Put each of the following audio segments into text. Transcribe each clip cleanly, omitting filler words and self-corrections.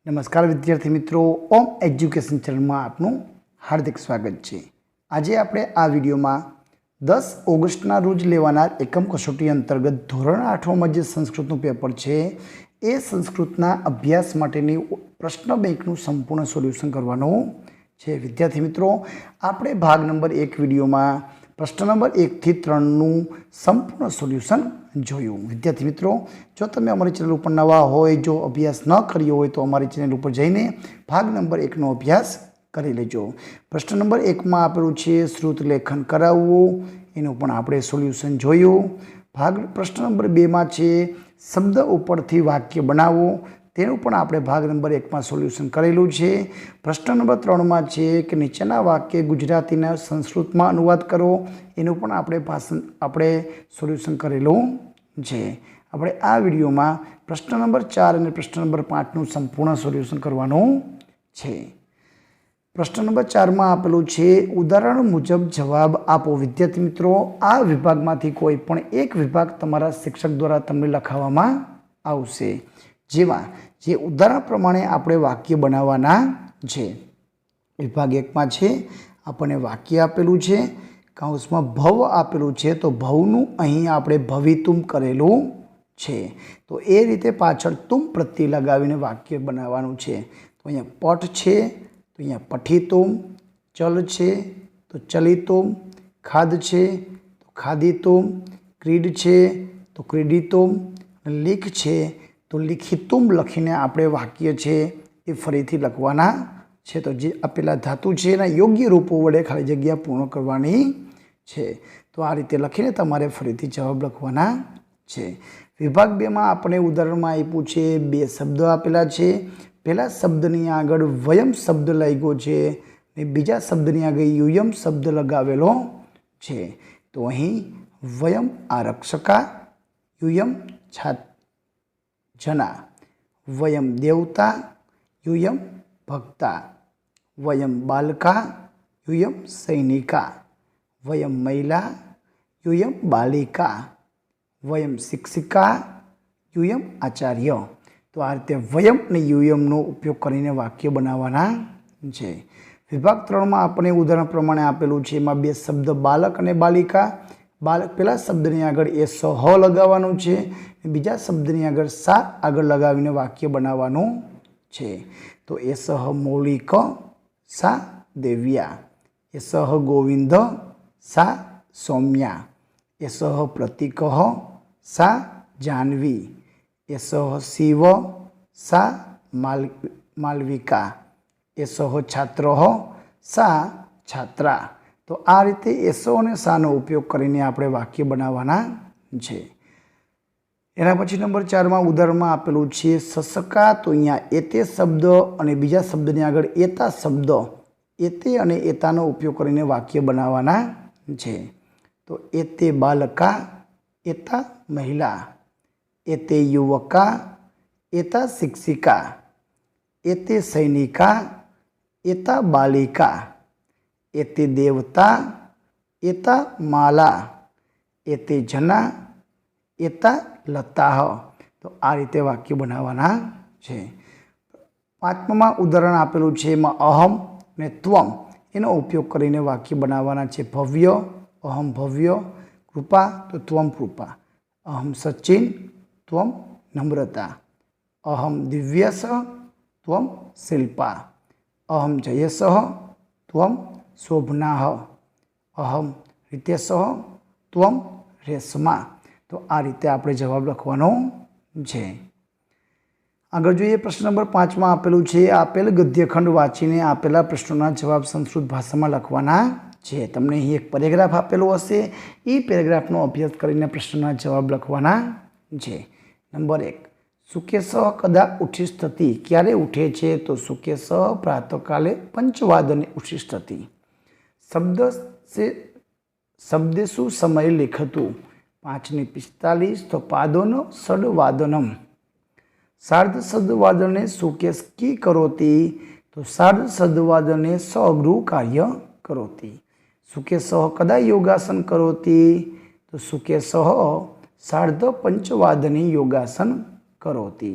નમસ્કાર વિદ્યાર્થી મિત્રો, ઓમ એજ્યુકેશન ચેનલમાં આપનું હાર્દિક સ્વાગત છે। આજે આપણે આ વિડીયોમાં 10 ઓગસ્ટના રોજ લેવાનાર એકમ કસોટી અંતર્ગત ધોરણ 8માં જે સંસ્કૃતનું પેપર છે એ સંસ્કૃતના અભ્યાસ માટેની પ્રશ્ન બેંકનું સંપૂર્ણ સોલ્યુશન કરવાનું છે। વિદ્યાર્થી મિત્રો, આપણે ભાગ નંબર 1 વિડીયોમાં પ્રશ્ન નંબર 1 થી 3નું સંપૂર્ણ સોલ્યુશન જોયું। વિદ્યાર્થી મિત્રો, જો તમે અમારી ચેનલ ઉપર નવા હોય, જો અભ્યાસ ન કર્યો હોય તો અમારી ચેનલ ઉપર જઈને ભાગ નંબર 1નો અભ્યાસ કરી લેજો। પ્રશ્ન નંબર 1માં આપેલું છે શ્રુત લેખન કરાવવું, એનું પણ આપણે સોલ્યુશન જોયું। પ્રશ્ન નંબર 2માં છે શબ્દ ઉપરથી વાક્ય બનાવો, તેનું પણ આપણે ભાગ નંબર 1માં સોલ્યુશન કરેલું છે। પ્રશ્ન નંબર 3માં છે કે નીચેના વાક્ય ગુજરાતીના સંસ્કૃતમાં અનુવાદ કરો, એનું પણ આપણે સોલ્યુશન કરેલું છે। આપણે આ વિડીયોમાં પ્રશ્ન નંબર 4 અને પ્રશ્ન નંબર 5નું સંપૂર્ણ સોલ્યુશન કરવાનું છે। પ્રશ્ન નંબર 4માં આપેલું છે ઉદાહરણ મુજબ જવાબ આપો। વિદ્યાર્થી મિત્રો, આ વિભાગમાંથી કોઈ પણ એક વિભાગ તમારા શિક્ષક દ્વારા તમને લખાવવામાં આવશે, જેમાં જે ઉદાહરણ પ્રમાણે આપણે વાક્ય બનાવવાના છે। વિભાગ 1માં છે આપણને વાક્ય આપેલું છે, કૌંસમાં ભવ આપેલું છે, તો ભવનું અહીં આપણે ભવિતુમ કરેલું છે, તો એ રીતે પાછળ તુમ પ્રત્યય લગાવીને વાક્ય બનાવવાનું છે। તો અહીંયા પઠ છે તો અહીંયા પઠિતુમ, ચલ છે તો ચલિતુમ, ખાદ છે તો ખાદિતુમ, ક્રીડ છે તો ક્રીડિતુમ, લીખ છે તો લિખિતુમ લખીને આપણે વાક્ય છે એ ફરીથી લખવાના છે। તો જે આપેલા ધાતુ છે એના યોગ્ય રૂપો વડે ખાલી જગ્યા પૂર્ણ કરવાની છે। તો આ રીતે લખીને તમારે ફરીથી જવાબ લખવાના છે। વિભાગ 2માં આપણે ઉદાહરણમાં આપ્યું છે 2 શબ્દો આપેલા છે। પહેલા શબ્દની આગળ વયમ શબ્દ લાગ્યો છે અને બીજા શબ્દની આગળ યુયમ શબ્દ લગાવેલો છે। તો અહીં વયમ આરક્ષકા, યુયમ જના, વયમ દેવતા, યુયમ ભક્તા, વયમ બાલકા, યુયમ સૈનિકા, વયમ મહિલા, યુયમ બાલિકા, વયમ શિક્ષિકા, યુયમ આચાર્ય। તો આ રીતે વયમ અને યુયમનો ઉપયોગ કરીને વાક્ય બનાવવાના છે। વિભાગ 3માં આપણે ઉદાહરણ પ્રમાણે આપેલું છે, એમાં 2 શબ્દ બાલક અને બાલિકા। બાલક પહેલા શબ્દની આગળ એ સ હ લગાવવાનું છે, બીજા શબ્દની આગળ સા આગળ લગાવીને વાક્ય બનાવવાનું છે। તો એ સહ મૌલિક સા દેવ્યા, એ સહ ગોવિંદ સા સૌમ્યા, એ સહ પ્રતિક સા જાહ્નવી, એ સહ શિવ સા માલવિકા, એ સહ છાત્ર સા છાત્રા। તો આ રીતે એસો અને સાનો ઉપયોગ કરીને આપણે વાક્ય બનાવવાના છે। એના પછી નંબર 4માં ઉદાહરણમાં આપેલું છે સસકા, તો અહીંયા એતે શબ્દ અને બીજા શબ્દની આગળ એતા શબ્દ, એતે અને એતાનો ઉપયોગ કરીને વાક્ય બનાવવાના છે। તો એતે બાલકા, એતા મહિલા, એતે યુવકા, એતા શિક્ષિકા, એતે સૈનિકા, એતા બાલિકા, એતે દેવતા, એતા માલા, એતે જના, એતા લતાહ। તો આ રીતે વાક્ય બનાવવાના છે। 5માં ઉદાહરણ આપેલું છે, એમાં અહમ અને ત્વમ એનો ઉપયોગ કરીને વાક્ય બનાવવાના છે। ભવ્ય, અહમ ભવ્ય, કૃપા તો ત્વમ કૃપા, અહમ સચિન, ત્વમ નમ્રતા, અહમ દિવ્યસ, ત્વમ શિલ્પા, અહમ જયસ, ત્વમ શોભનાહ, અહમ રિતેશ, ત્વમ રેશમા। તો આ રીતે આપણે જવાબ લખવાનો છે। આગળ જોઈએ, પ્રશ્ન નંબર 5માં આપેલું છે આપેલ ગદ્યખંડ વાંચીને આપેલા પ્રશ્નોના જવાબ સંસ્કૃત ભાષામાં લખવાના છે। તમને અહીં એક પેરેગ્રાફ આપેલો હશે, એ પેરેગ્રાફનો અભ્યાસ કરીને પ્રશ્નના જવાબ લખવાના છે। નંબર 1, સુકેશ કદા ઉઠિષ્ઠતિ, ક્યારે ઉઠે છે? તો સુકેશ પ્રાતઃકાલે પંચવાદને ઉઠિષ્ઠતિ। શબ્દેષુ સમય લિખતું, 5:45, તો પાદોનો ષડવાદનમ। સાર્ધ સદ્વાદને સુકેશ કી કરોતિ, તો સાર્ધ સદ્વાદને સગૃહ કાર્ય કરોતિ। સુકેશ કદા યોગાસન કરોતિ, તો સુકેશ સાર્ધ પંચવાદને યોગાસન કરોતિ।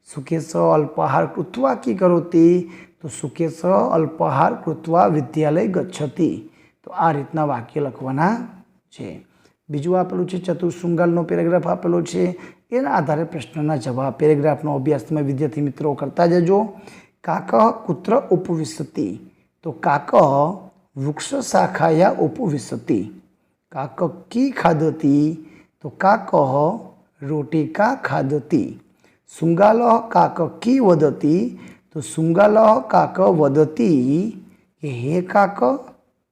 सुखे स अल्पाहार कृत्वा की करोति तो सुखे स अल्पाहार कृत्वा विद्यालय गच्छति। तो आ रीतना वाक्य लखवाना छे। बीजું આપેલું છે ચતુઃશૃંગારનો પેરેગ્રાફ આપેલો છે, એના આધારે પ્રશ્નના જવાબ પેરેગ્રાફનો અભ્યાસ તમે વિદ્યાર્થી મિત્રો કરતા જજો। કાકઃ કુત્ર ઉપવિશતિ તો કાકઃ વૃક્ષ શાખાયા ઉપવિશતિ। કાકः की खादति तो काकः रोटिका खादति। शृंगालः काकः की वदति तो शृंगालः काकः वदति कि हे काकः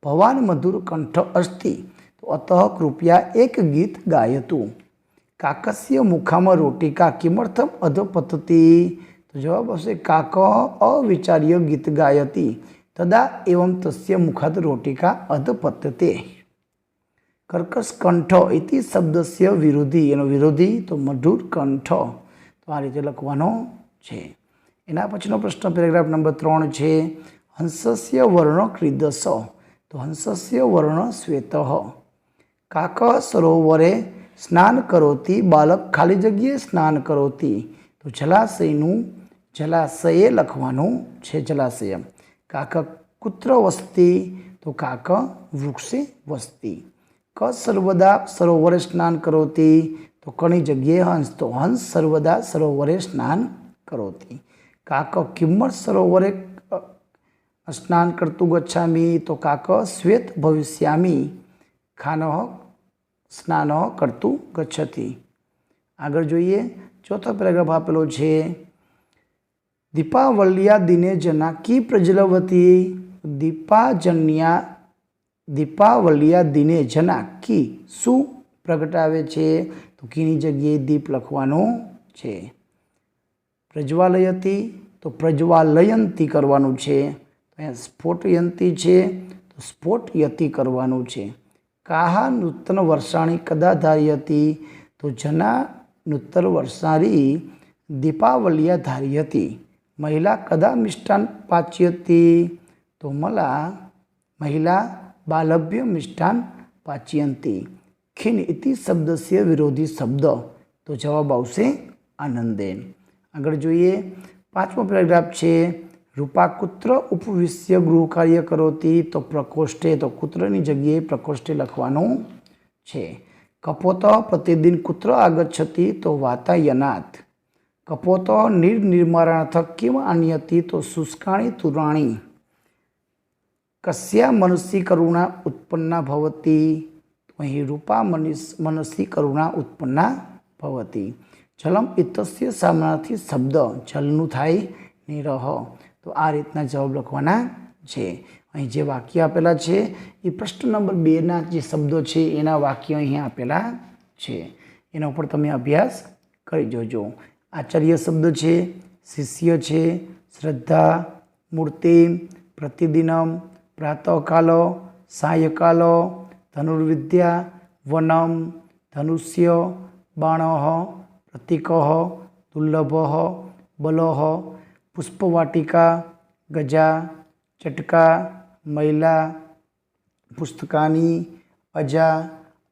भवान् मधुर कंठ अस्ति तो अतः कृपया एक गीत गायतु। काकस्य मुखामा रोटिका किमर्थम अधपतति तो जवाब हशे काकः अविचार्य गीत गायति तदा एवं तस्य मुखात् रोटिका अधपतते। कर्कश कंठ इति शब्दस्य विरोधी एनो विरोधी तो मधुर कंठ। तो आ रीते लखवानो छे। एना पछीनो प्रश्न पेरेग्राफ नंबर 3 छे। हंसस्य वर्ण क्रीदस तो हंसस्य वर्ण श्वेतः। काकः सरोवरे स्नान करोति बालक खाली जग्याए स्नान करोति तो जलाशयनु जलाशये लखवानुं छे जलाशय। काकः कुत्र वसति तो काकः वृक्षे वसति। क सर्वदा सरोवरे स्नान करोति तो कनी जग्याए हंस तो हंस सर्वदा सरोवरे स्नान करोति। काकः किमर्थं सरोवरे स्नान कर्तुं गच्छामि तो काकः श्वेत भविष्यामि खानः स्नान कर्तुं गच्छति। आगळ जोईए चौथो पेरेग्राफ आपेलो छे। दीपावल्या दिने जना की प्रज्वलवती। दीपावल्या दिने जना की शू प्रगटावे छे तो कीनी जग्याए दीप लखवानो छे। प्रज्वालयती तो प्रज्वालयंती करवानुं छे। तो स्फोटयंती छे तो स्फोटयती करवानुं छे। काहा नूतन वर्षाणी कदा धार्यति तो जना नूतन वर्षाणी दीपावल्या धार्यति। महिला कदा मिष्टान पाच्यति तो महिला बालभ्य मिष्टान पाच्यन्ति। खिन इति शब्दस्य विरोधी शब्द तो जवाब आवशे आनंदेन। आगळ जोईए पांचमो पेरेग्राफ छे। रूपा कुत्र उपविश्य गृह कार्य करोति तो प्रकोष्ठे तो कुत्रनी जग्याए प्रकोष्ठे लखवानुं छे। कपोतः प्रतिदिन कुत्र आगच्छति तो वातायनात्। कपोतः निर्निर्माणार्थं किम आनयति तो शुष्काणि तुराणि। कस्या मनसि करुणा उत्पन्ना भवति तो अहीं रूपा मनसि करुणा उत्पन्ना भवति। जलम इत्यस्य सामनार्थी शब्द जलनु थाय निरह। तो आ रीतना जवाब लखवाना छे। अहीं जे वाक्य आपेला छे ए प्रश्न नंबर 2 ना जे शब्दों छे एना वाक्य अहीं आपेला छे। एना उपर तमे अभ्यास करी जोजो। आचार्य शब्द छे, शिष्य छे, श्रद्धा, मूर्ति, प्रतिदिनम, प्रातःकाल, सायंकाल, धनुर्विद्या, वनम, धनुष्य, बाणः, प्रतीकः, दुर्लभः, बलः, पुष्पवाटिका, गजा, चटका, महिला, पुस्तकानि, अजा,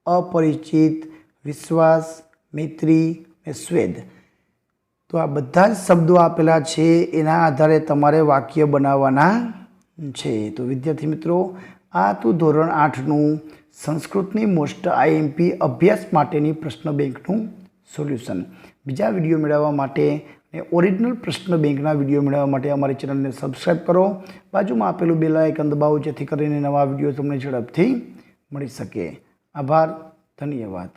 अपरिचित, विश्वास, मैत्री ने स्वेद। तो आ बधा ज शब्दों आपेला छे एना आधारे तमारे वाक्य बनाववाना छे। तो विद्यार्थी मित्रों आ तो धोरण 8 संस्कृतनी मोस्ट आईएमपी अभ्यास माटेनी प्रश्न बेंकनु सोल्यूशन। बीजा विडियो मेळववा माटे ने ओरिजिनल प्रश्न बेंकना विडियो मेळववा माटे अमारी चेनलने सब्सक्राइब करो। बाजुमां आपेलुं बेल आइकन दबावो जेथी करीने नवा विडियो तमने झड़पथी मळी शके। आभार, धन्यवाद।